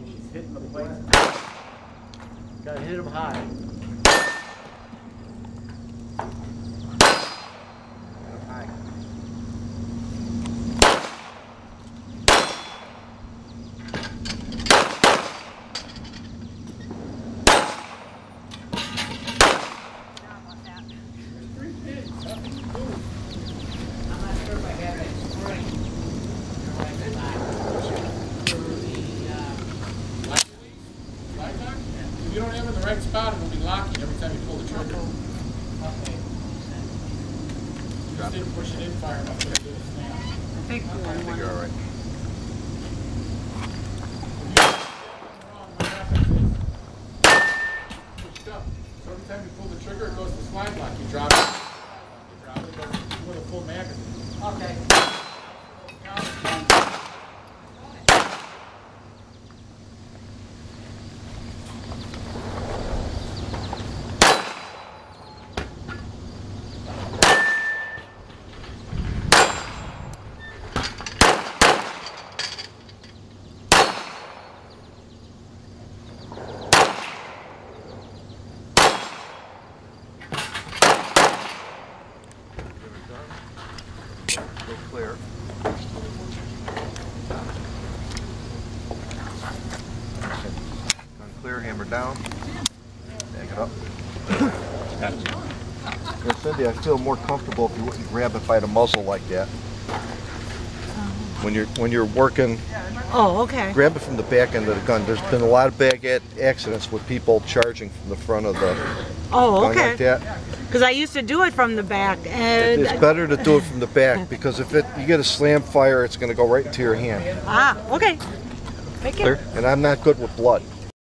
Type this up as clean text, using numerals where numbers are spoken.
She's hitting the plate. Gotta hit him high. If you don't have it in the right spot, it'll be locking every time you pull the trigger. Okay. You just need to push it in far enough to get it to snap. I think You're all right. If you get it wrong, what happens is pushed up. So every time you pull the trigger, it goes to slide lock. You drop it. You drop it. It goes with a full magazine. Okay. Go clear. Gun clear, hammer down. Back it up. Yeah, Cindy, I feel more comfortable if you wouldn't grab it by the muzzle like that. When you're working, Oh, okay. grab it from the back end of the gun. There's been a lot of bad accidents with people charging from the front of the Oh, gun okay. like that. Because I used to do it from the back, and It's better to do it from the back because if you get a slam fire, it's going to go right into your hand. okay. Thank you. And I'm not good with blood.